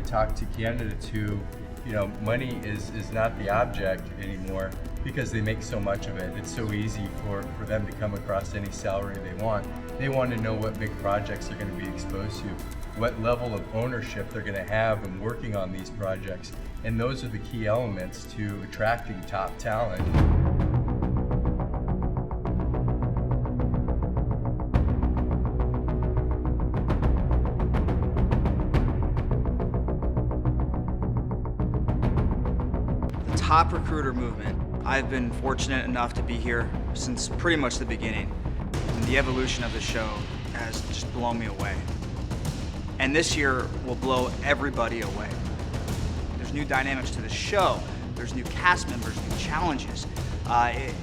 talk to candidates who, money is not the object anymore because they make so much of it. It's so easy for them to come across any salary they want. They want to know what big projects they're going to be exposed to, what level of ownership they're going to have in working on these projects. And those are the key elements to attracting top talent. The Top Recruiter movement. I've been fortunate enough to be here since pretty much the beginning. And the evolution of the show has just blown me away. And this year will blow everybody away. There's new dynamics to the show. There's new cast members, new challenges.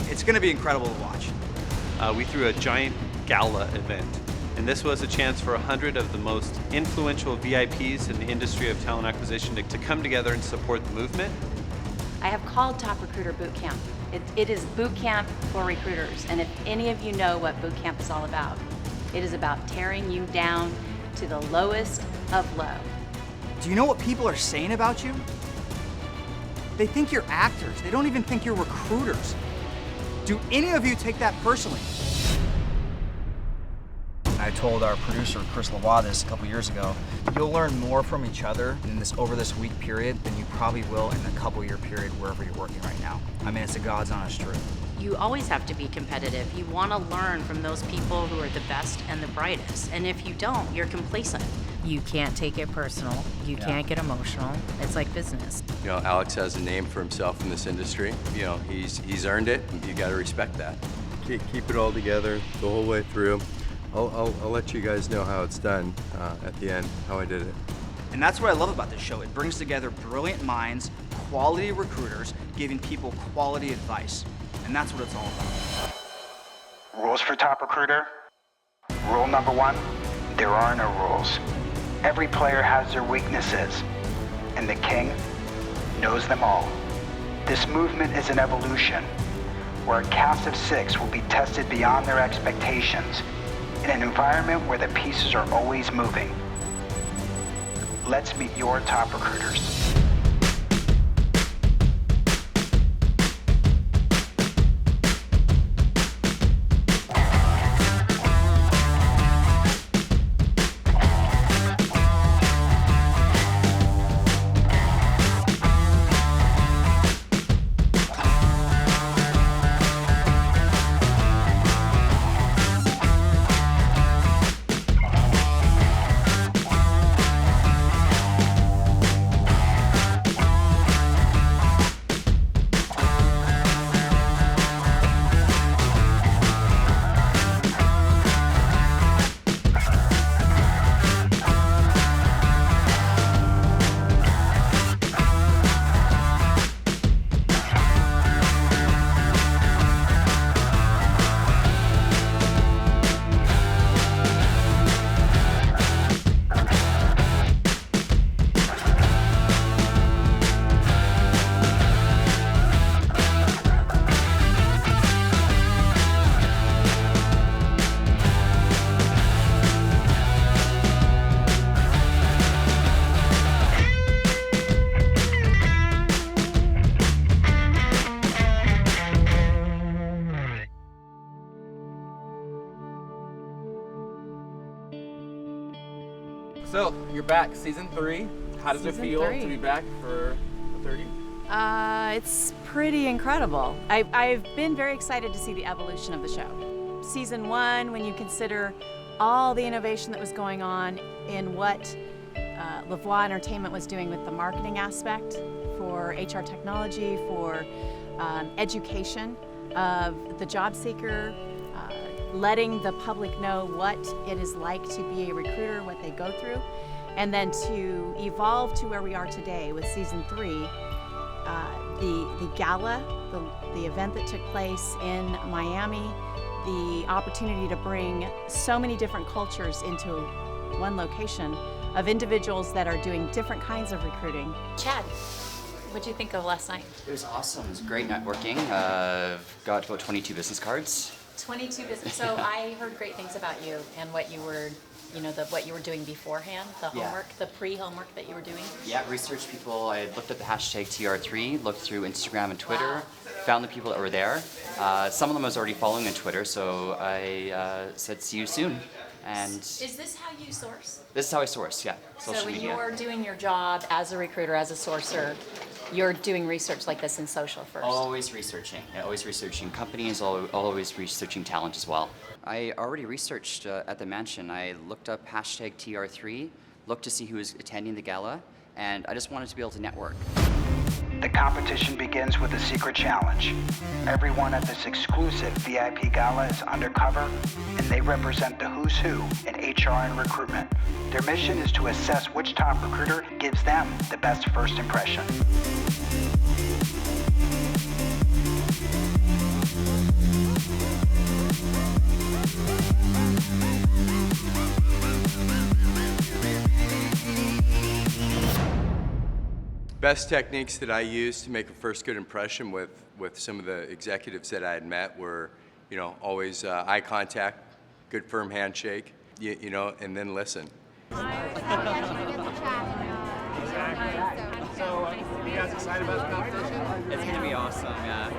It's gonna be incredible to watch. We threw a giant gala event, and this was a chance for 100 of the most influential VIPs in the industry of talent acquisition to come together and support the movement. I have called Top Recruiter Boot Camp. It is boot camp for recruiters, and if any of you know what boot camp is all about, it is about tearing you down to the lowest of low. Do you know what people are saying about you? They think you're actors. They don't even think you're recruiters. Do any of you take that personally? I told our producer, Chris Lavoie, this a couple years ago. You'll learn more from each other over this week period than you probably will in a couple-year period wherever you're working right now. I mean, it's a God's honest truth. You always have to be competitive. You want to learn from those people who are the best and the brightest. And if you don't, you're complacent. You can't take it personal. You can't get emotional. It's like business. Alex has a name for himself in this industry. He's earned it. You got to respect that. Keep it all together the whole way through. I'll let you guys know how it's done at the end, how I did it. And that's what I love about this show. It brings together brilliant minds, quality recruiters, giving people quality advice. And that's what it's all about. Rules for Top Recruiter. Rule number 1, there are no rules. Every player has their weaknesses, and the king knows them all. This movement is an evolution, where a cast of 6 will be tested beyond their expectations, in an environment where the pieces are always moving. Let's meet your top recruiters. So, you're back, season 3. How does it feel to be back for 30? It's pretty incredible. I've been very excited to see the evolution of the show. Season 1, when you consider all the innovation that was going on in what Lavoie Entertainment was doing with the marketing aspect for HR technology, for education of the job seeker, letting the public know what it is like to be a recruiter, what they go through, and then to evolve to where we are today with season 3, the gala, the event that took place in Miami, the opportunity to bring so many different cultures into one location of individuals that are doing different kinds of recruiting. Chad, what'd you think of last night? It was awesome. It was great networking. Got about 22 business cards. 22 business. So I heard great things about you and what you were, what you were doing beforehand, the Yeah. homework, the pre-homework that you were doing. Yeah, research people. I looked up the hashtag TR3, looked through Instagram and Twitter, Wow. found the people that were there. Some of them I was already following on Twitter, so I said, see you soon. And Is this how you source? this is how I source, yeah, social So when media. you're doing your job as a recruiter, as a sourcer, you're doing research like this in social first. Always researching. Yeah, always researching companies, always researching talent as well. I already researched at the mansion. I looked up hashtag TR3, looked to see who was attending the gala, and I just wanted to be able to network. The competition begins with a secret challenge. Everyone at this exclusive VIP gala is undercover, and they represent the who's who in HR and recruitment. Their mission is to assess which top recruiter gives them the best first impression. Best techniques that I used to make a first good impression with some of the executives that I had met were, always eye contact, good firm handshake, and then listen. So, are you guys excited about the competition? It's gonna be awesome, yeah.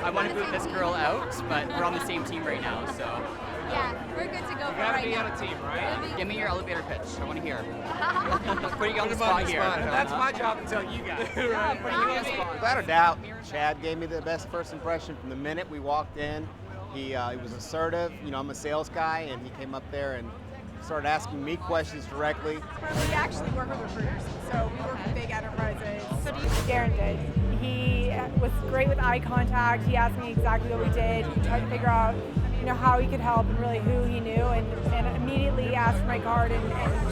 I want to boot this girl out, but we're on the same team right now, so. Yeah, we're good to go for right now. Be on a team, right? Give me your elevator pitch. I want to hear. Putting you on the spot here. That's my job to tell you guys. Yeah, putting you on the spot. Without a doubt, Chad gave me the best first impression from the minute we walked in. He was assertive. I'm a sales guy, and he came up there and started asking me questions directly. We actually work with recruiters, so we work with big enterprises. So do you? Darren did. He was great with eye contact. He asked me exactly what we did. He tried to figure out, how he could help and really who he knew, and immediately asked for my card and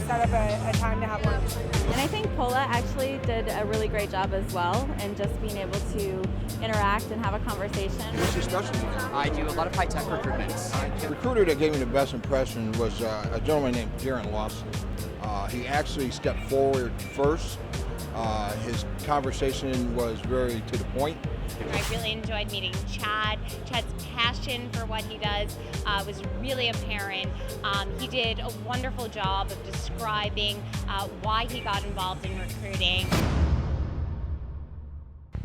set up a time to have lunch. And I think Pola actually did a really great job as well, and just being able to interact and have a conversation. What's your specialty? I do a lot of high-tech recruitment. The recruiter that gave me the best impression was a gentleman named Darren Lawson. He actually stepped forward first. His conversation was very to the point. I really enjoyed meeting Chad. Chad's passion for what he does was really apparent. He did a wonderful job of describing why he got involved in recruiting.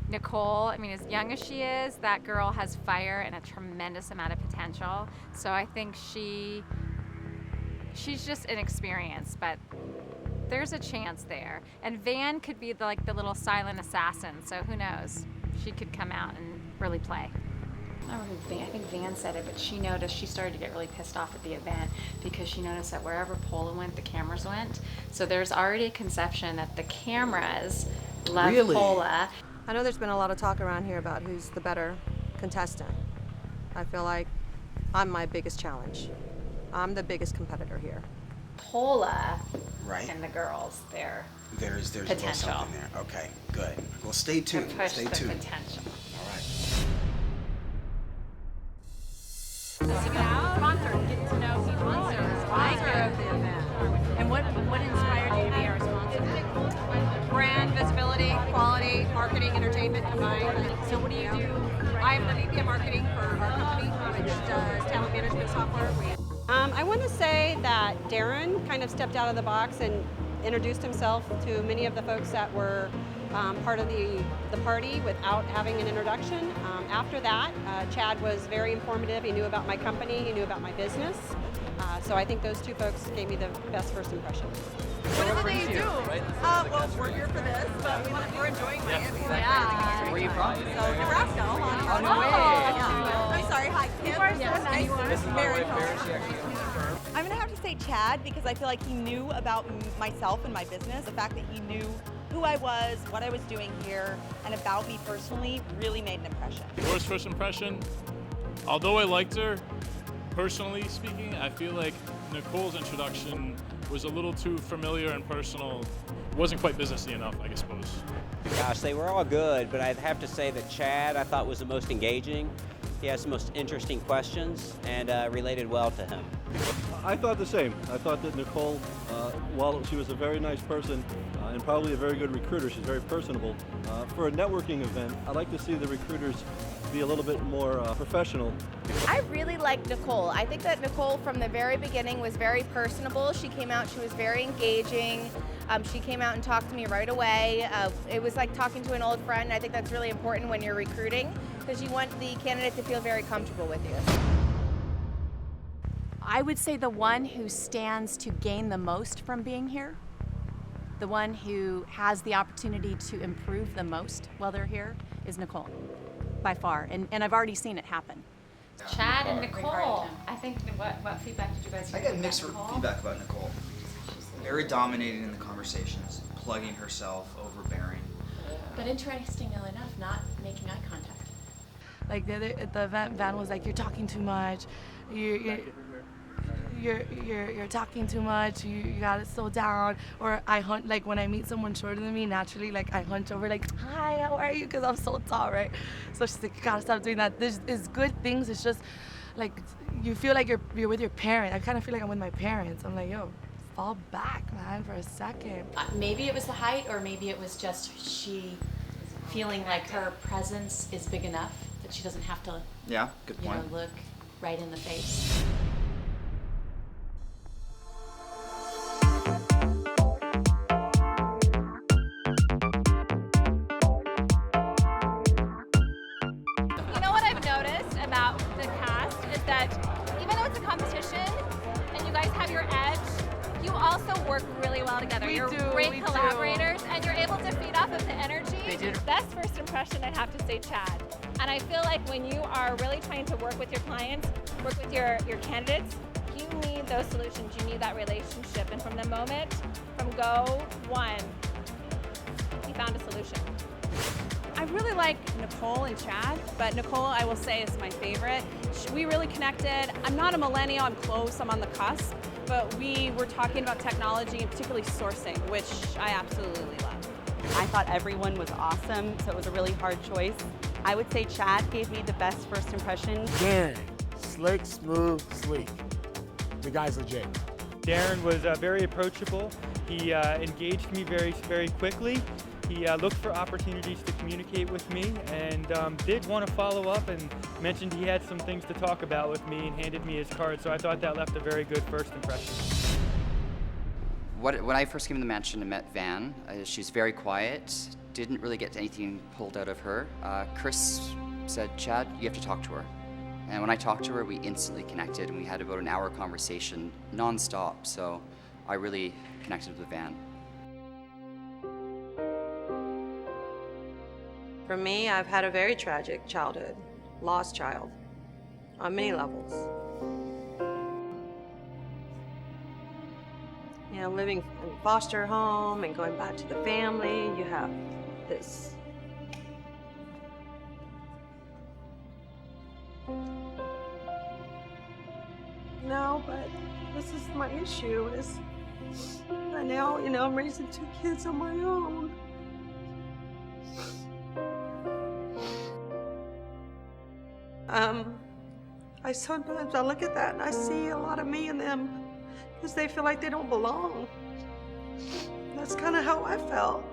Nicole, as young as she is, that girl has fire and a tremendous amount of potential. So I think she's just inexperienced, but there's a chance there. And Van could be the little silent assassin, so who knows? She could come out and really play. I think Van said it, but she started to get really pissed off at the event because she noticed that wherever Pola went, the cameras went. So there's already a conception that the cameras love Pola. I know there's been a lot of talk around here about who's the better contestant. I feel like I'm my biggest challenge. I'm the biggest competitor here. Pola Right. and the girls, There's a little potential. something there. Okay, good. Well, stay To tuned. push Stay the tuned. potential. All right. Sponsor, get to know sponsor of the event. And what inspired you to be our sponsor? Brand, visibility, quality, marketing, entertainment combined. So what do you do? I'm the VP of marketing for our company, which does talent management software. I want to say that Darren kind of stepped out of the box and introduced himself to many of the folks that were part of the party without having an introduction. After that, Chad was very informative. He knew about my company, he knew about my business. So I think those two folks gave me the best first impression. What brings you? Right? Well, we're here for this, but we're enjoying Miami. Yeah. Where are you from? So Nebraska, Omaha. Oh, no way. Yeah. I'm sorry, hi, Kim. This is my Very wife, Bear. She actually owns the firm. I'm gonna have to say Chad because I feel like he knew about myself and my business. The fact that he knew who I was, what I was doing here, and about me personally really made an impression. Worst first impression, although I liked her, personally speaking, I feel like Nicole's introduction was a little too familiar and personal. Wasn't quite businessy enough, I suppose. Gosh, they were all good, but I'd have to say that Chad I thought was the most engaging. He has the most interesting questions and related well to him. I thought the same. I thought that Nicole, while she was a very nice person and probably a very good recruiter, she's very personable. For a networking event, I like to see the recruiters be a little bit more professional. I really liked Nicole. I think that Nicole from the very beginning was very personable. She came out, she was very engaging. She came out and talked to me right away. It was like talking to an old friend. I think that's really important when you're recruiting because you want the candidate to feel very comfortable with you. I would say the one who stands to gain the most from being here, the one who has the opportunity to improve the most while they're here, is Nicole, by far. And I've already seen it happen. Chad and Nicole. I think, what feedback did you guys I get? got mixed feedback about Nicole. Very dominating in the conversations, plugging herself, overbearing. But interestingly enough, not making eye contact. Like at the event, Van was like, "You're talking too much. You're talking too much. You gotta slow down." Or I hunt, like when I meet someone shorter than me, naturally, like I hunch over, like, "Hi, how are you?" Because I'm so tall, right? So she's like, "You gotta stop doing that." There's good things. It's just like you feel like you're with your parent. I kind of feel like I'm with my parents. I'm like, yo, fall back, man, for a second. Maybe it was the height, or maybe it was just she feeling like her presence is big enough that she doesn't have to, Yeah, good point. look right in the face. You know what I've noticed about the cast is that even though it's a competition and you guys have your edge, you also work really well together. You're great collaborators and you're able to feed off of the energy. Best first impression, I'd have to say Chad. And I feel like when you are really trying to work with your clients, work with your candidates, you need those solutions, you need that relationship. And from the moment, from go one, you found a solution. I really like Nicole and Chad, but Nicole, I will say, is my favorite. We really connected. I'm not a millennial, I'm close, I'm on the cusp, but we were talking about technology and particularly sourcing, which I absolutely love. I thought everyone was awesome, so it was a really hard choice. I would say Chad gave me the best first impression. Darren, slick, smooth, sleek. The guy's legit. Darren was very approachable. He engaged me very, very quickly. He looked for opportunities to communicate with me and did want to follow up and mentioned he had some things to talk about with me and handed me his card, so I thought that left a very good first impression. When I first came to the mansion and met Van, she's very quiet, didn't really get anything pulled out of her. Chris said, "Chad, you have to talk to her." And when I talked to her, we instantly connected and we had about an hour conversation non-stop, so I really connected with Van. For me, I've had a very tragic childhood, lost child, on many levels. You know, living in foster home and going back to the family, you have this no, but this is my issue is right now, you know, I'm raising 2 kids on my own. I sometimes I look at that and I see a lot of me in them because they feel like they don't belong. That's kind of how I felt.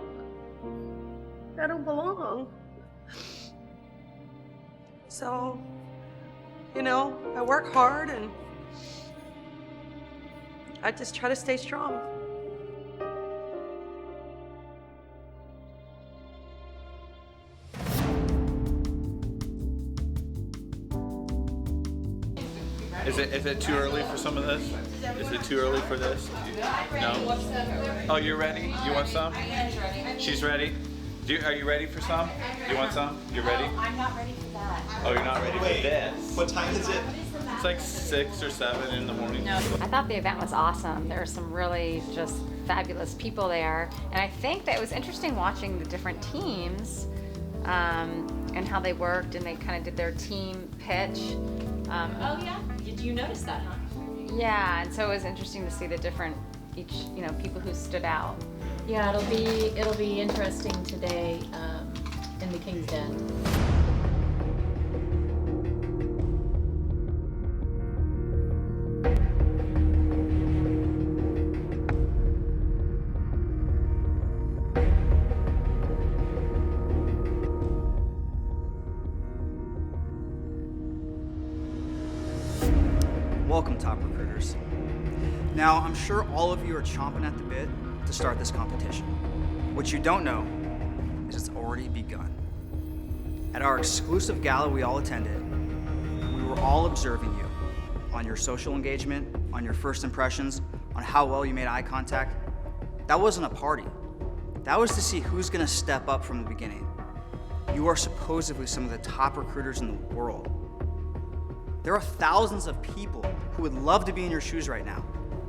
I don't belong. So, you know, I work hard and I just try to stay strong. Is it too early for some of this? Is it too early for this? No? Oh, you're ready? You want some? She's ready? Are you ready for some? You want some? You ready? I'm not ready for that. Oh, you're not ready for this? What time is it? It's like 6 or 7 in the morning. I thought the event was awesome. There were some really just fabulous people there. And I think that it was interesting watching the different teams and how they worked and they kind of did their team pitch. Oh yeah? Did you notice that, huh? Yeah, and so it was interesting to see the different, people who stood out. Yeah, it'll be interesting today in the King's Den. Now, I'm sure all of you are chomping at the bit to start this competition. What you don't know is it's already begun. At our exclusive gala we all attended, we were all observing you on your social engagement, on your first impressions, on how well you made eye contact. That wasn't a party. That was to see who's gonna step up from the beginning. You are supposedly some of the top recruiters in the world. There are thousands of people who would love to be in your shoes right now,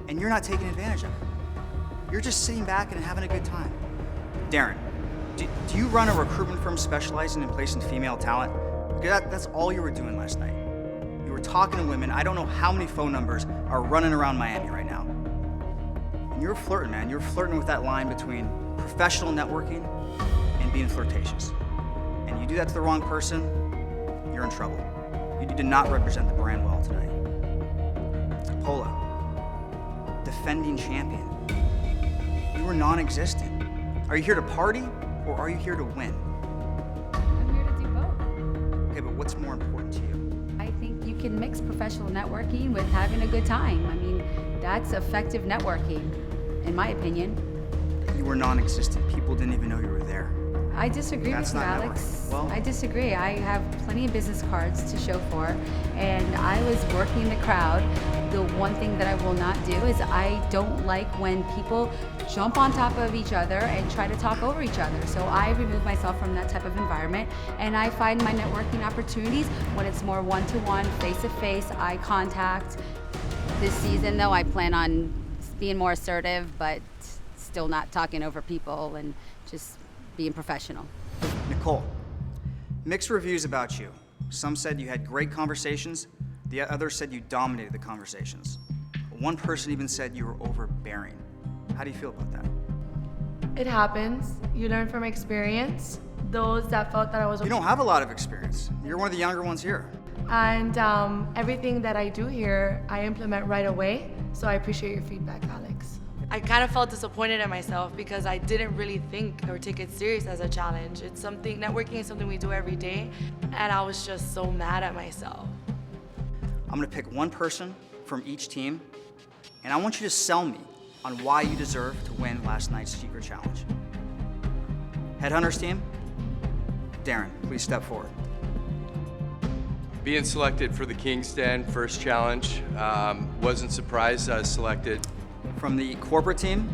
and you're not taking advantage of it. You're just sitting back and having a good time. Darren, do you run a recruitment firm specializing in placing female talent? Because that's all you were doing last night. You were talking to women. I don't know how many phone numbers are running around Miami right now. And you're flirting, man. You're flirting with that line between professional networking and being flirtatious. And you do that to the wrong person, you're in trouble. You did not represent the brand well tonight. Pola, defending champion. You were non-existent. Are you here to party or are you here to win? I'm here to do both. Okay, but what's more important to you? I think you can mix professional networking with having a good time. I mean, that's effective networking, in my opinion. You were non-existent. People didn't even know you were there. I disagree That's with you, not Alex. networking. Well, I disagree. I have plenty of business cards to show for, and I was working the crowd. The one thing that I will not do is I don't like when people jump on top of each other and try to talk over each other. So I remove myself from that type of environment, and I find my networking opportunities when it's more one-to-one, face-to-face, eye contact. This season, though, I plan on being more assertive, but still not talking over people and just being professional. Nicole, mixed reviews about you. Some said you had great conversations. The others said you dominated the conversations. One person even said you were overbearing. How do you feel about that? It happens. You learn from experience. Those that felt that I was... You don't have a lot of experience. You're one of the younger ones here. And everything that I do here, I implement right away. So I appreciate your feedback, Alex. I kind of felt disappointed in myself because I didn't really think or take it serious as a challenge. It's something, networking is something we do every day, and I was just so mad at myself. I'm gonna pick one person from each team, and I want you to sell me on why you deserve to win last night's Secret Challenge. Headhunters team, Darren, please step forward. Being selected for the King's Den first challenge, wasn't surprised I was selected. From the corporate team,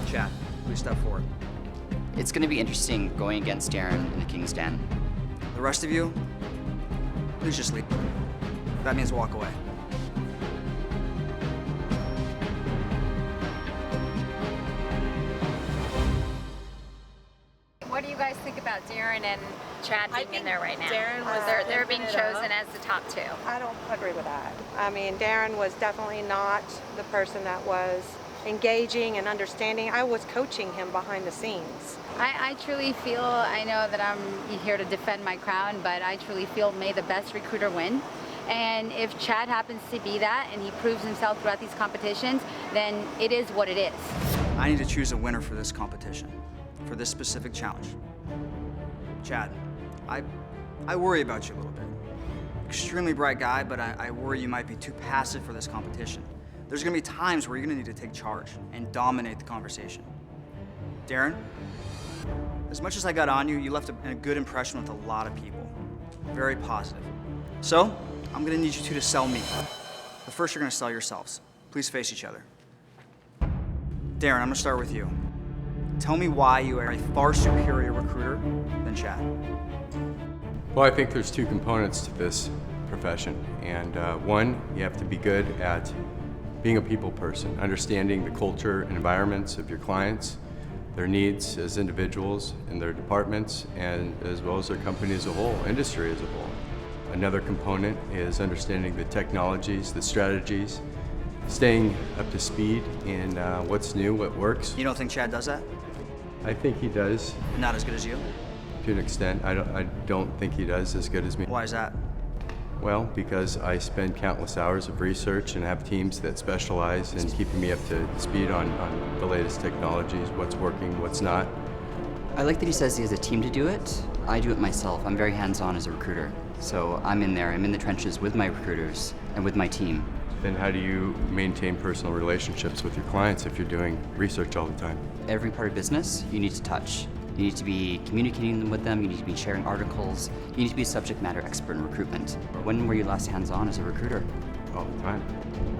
Chad, please step forward. It's going to be interesting going against Darren in the King's Den. The rest of you, please just leave. That means walk away. What do you guys think about Darren and Chad being in there right now? Darren was they're being chosen as the top two. I don't agree with that. I mean, Darren was definitely not the person that was engaging and understanding. I was coaching him behind the scenes. I truly feel, I know that I'm here to defend my crown, but I truly feel may the best recruiter win. And if Chad happens to be that and he proves himself throughout these competitions, then it is what it is. I need to choose a winner for this competition, for this specific challenge. Chad, I worry about you a little bit. Extremely bright guy, but I worry you might be too passive for this competition. There's gonna be times where you're gonna need to take charge and dominate the conversation. Darren, as much as I got on you, you left a good impression with a lot of people. Very positive. So, I'm gonna need you two to sell me. But first you're gonna sell yourselves. Please face each other. Darren, I'm gonna start with you. Tell me why you are a far superior recruiter than Chad. Well, I think there's two components to this profession. And one, you have to be good at being a people person, understanding the culture and environments of your clients, their needs as individuals in their departments, and as well as their company as a whole, industry as a whole. Another component is understanding the technologies, the strategies, staying up to speed in what's new, what works. You don't think Chad does that? I think he does. Not as good as you? To an extent. I don't think he does as good as me. Why is that? Well, because I spend countless hours of research and have teams that specialize in keeping me up to speed on the latest technologies, what's working, what's not. I like that he says he has a team to do it. I do it myself. I'm very hands-on as a recruiter. So I'm in there, I'm in the trenches with my recruiters and with my team. then how do you maintain personal relationships with your clients if you're doing research all the time? Every part of business you need to touch. You need to be communicating with them, you need to be sharing articles, you need to be a subject matter expert in recruitment. When were you last hands-on as a recruiter? All the time.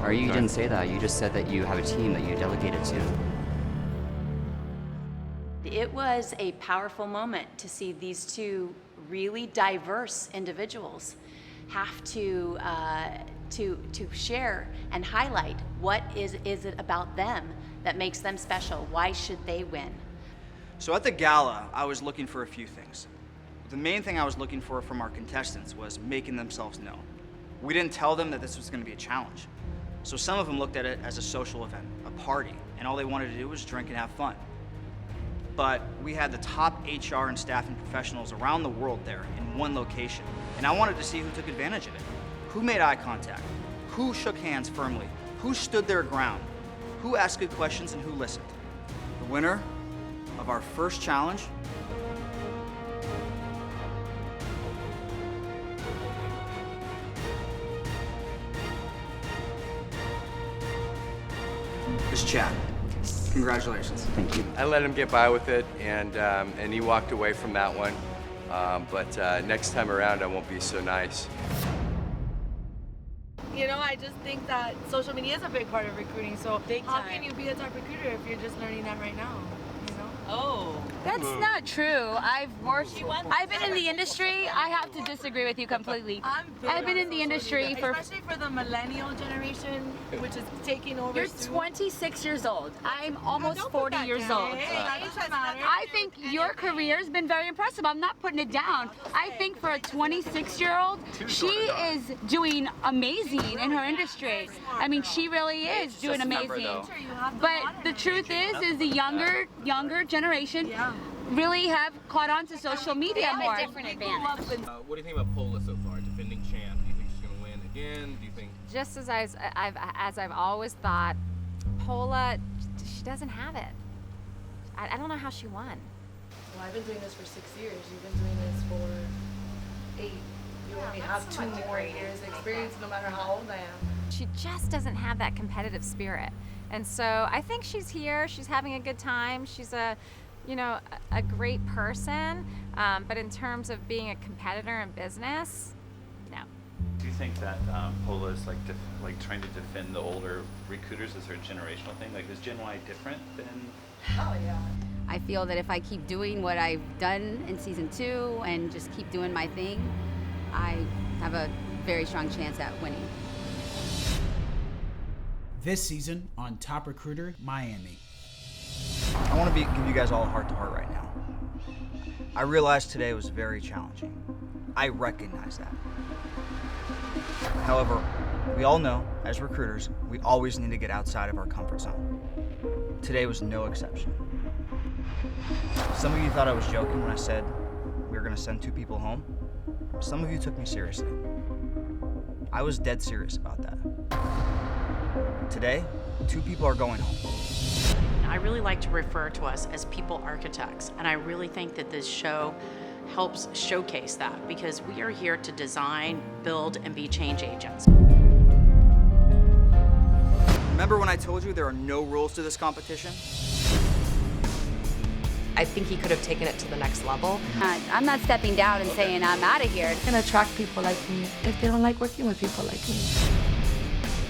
Or you didn't say that, you just said that you have a team that you delegated to. It was a powerful moment to see these two really diverse individuals have to share and highlight what is it about them that makes them special. Why should they win? So at the gala, I was looking for a few things. The main thing I was looking for from our contestants was making themselves known. We didn't tell them that this was going to be a challenge. So some of them looked at it as a social event, a party, and all they wanted to do was drink and have fun. But we had the top HR and staffing professionals around the world there in one location, and I wanted to see who took advantage of it. Who made eye contact? Who shook hands firmly? Who stood their ground? Who asked good questions and who listened? The winner of our first challenge is Chad. Congratulations. Thank you. I let him get by with it, and he walked away from that one. But next time around, I won't be so nice. You know, I just think that social media is a big part of recruiting. So how can you be a top recruiter if you're just learning that right now? You know? Oh. That's not true. I've been in the industry. I have to disagree with you completely. I've been in the industry for... Especially for the millennial generation, which is taking over. You're 26 years old. I'm almost 40 years old. I think your career has been very impressive. I'm not putting it down. I think for a 26-year-old, she is doing amazing in her industry. I mean, she really is doing amazing. But the truth is the younger generation really have caught on to social media more. What do you think about Pola so far, defending champ? Do you think she's going to win again? Do you think? Just as I've always thought, Pola, she doesn't have it. I don't know how she won. Well, I've been doing this for 6 years. You've been doing this for 8. You only have 2 more years experience, no matter how old I am. She just doesn't have that competitive spirit. And so I think she's here, she's having a good time, she's a great person, but in terms of being a competitor in business, no. Do you think that Pola is like trying to defend the older recruiters? Is there a generational thing? Like, is Gen Y different than? Oh yeah. I feel that if I keep doing what I've done in season 2 and just keep doing my thing, I have a very strong chance at winning. This season on Top Recruiter Miami. I want to give you guys all a heart-to-heart right now. I realize today was very challenging. I recognize that. However, we all know, as recruiters, we always need to get outside of our comfort zone. Today was no exception. Some of you thought I was joking when I said we were going to send 2 people home. Some of you took me seriously. I was dead serious about that. Today, 2 people are going home. I really like to refer to us as people architects, and I really think that this show helps showcase that, because we are here to design, build, and be change agents. Remember when I told you there are no rules to this competition? I think he could have taken it to the next level. I'm not stepping down and saying I'm out of here. And attract people like me if they don't like working with people like me.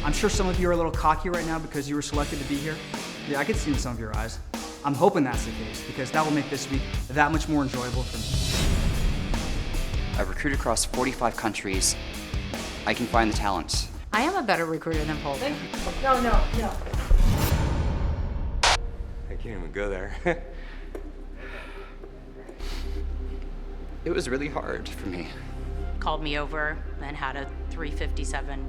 I'm sure some of you are a little cocky right now because you were selected to be here. Yeah, I can see in some of your eyes. I'm hoping that's the case, because that will make this week that much more enjoyable for me. I've recruited across 45 countries. I can find the talent. I am a better recruiter than Pola. No. I can't even go there. It was really hard for me. Called me over and had a .357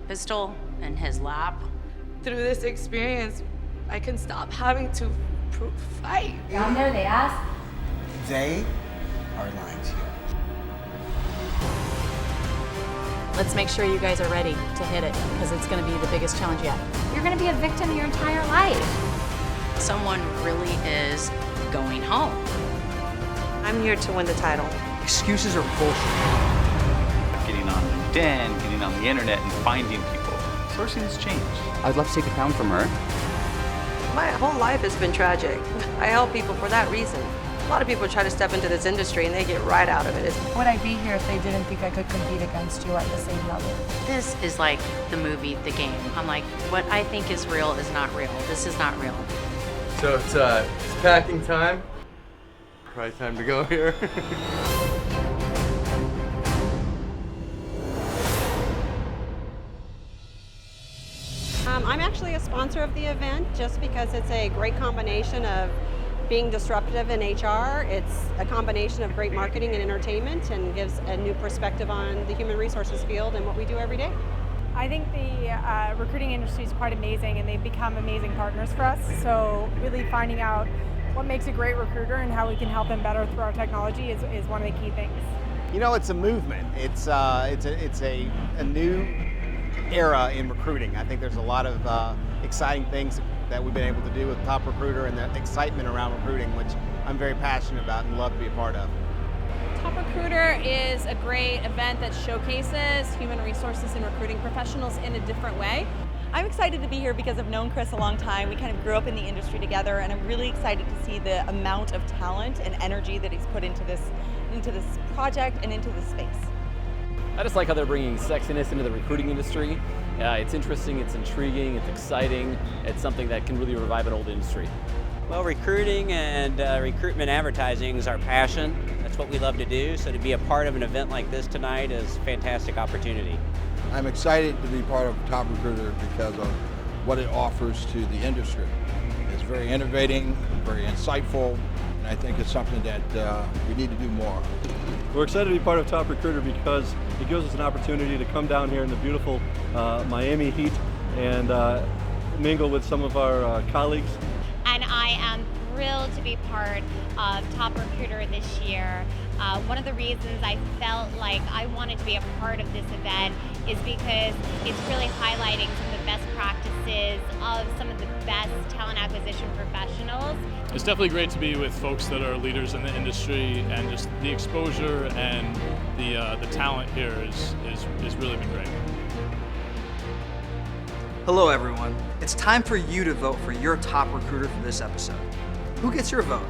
pistol in his lap. Through this experience, I can stop having to fight. Down there, they ask. They are lying to you. Let's make sure you guys are ready to hit it, because it's going to be the biggest challenge yet. You're going to be a victim your entire life. Someone really is going home. I'm here to win the title. Excuses are bullshit. Getting on LinkedIn, getting on the internet, and finding people. sourcing has changed. I'd love to take the crown from her. My whole life has been tragic. I help people for that reason. A lot of people try to step into this industry and they get right out of it. Would I be here if they didn't think I could compete against you at the same level? This is like the movie, The Game. I'm like, what I think is real is not real. This is not real. So it's packing time. Probably time to go here. I'm actually a sponsor of the event just because it's a great combination of being disruptive in HR. It's a combination of great marketing and entertainment and gives a new perspective on the human resources field and what we do every day. I think the recruiting industry is quite amazing and they've become amazing partners for us. So really finding out what makes a great recruiter and how we can help them better through our technology is one of the key things. You know, it's a movement. It's a new era in recruiting. I think there's a lot of exciting things that we've been able to do with Top Recruiter and the excitement around recruiting, which I'm very passionate about and love to be a part of. Top Recruiter is a great event that showcases human resources and recruiting professionals in a different way. I'm excited to be here because I've known Chris a long time. We kind of grew up in the industry together, and I'm really excited to see the amount of talent and energy that he's put into this project and into this space. I just like how they're bringing sexiness into the recruiting industry. It's interesting, it's intriguing, it's exciting. It's something that can really revive an old industry. Well, recruiting and recruitment advertising is our passion. That's what we love to do. So to be a part of an event like this tonight is a fantastic opportunity. I'm excited to be part of Top Recruiter because of what it offers to the industry. It's very innovating, very insightful, and I think it's something that we need to do more. We're excited to be part of Top Recruiter because it gives us an opportunity to come down here in the beautiful Miami heat and mingle with some of our colleagues. And I am thrilled to be part of Top Recruiter this year. One of the reasons I felt like I wanted to be a part of this event is because it's really highlighting some of the best practices of some of the best talent acquisition professionals. It's definitely great to be with folks that are leaders in the industry, and just the exposure and the talent here is really been great. Hello everyone. It's time for you to vote for your top recruiter for this episode. Who gets your vote?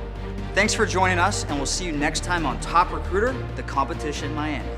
Thanks for joining us, and we'll see you next time on Top Recruiter, the competition Miami.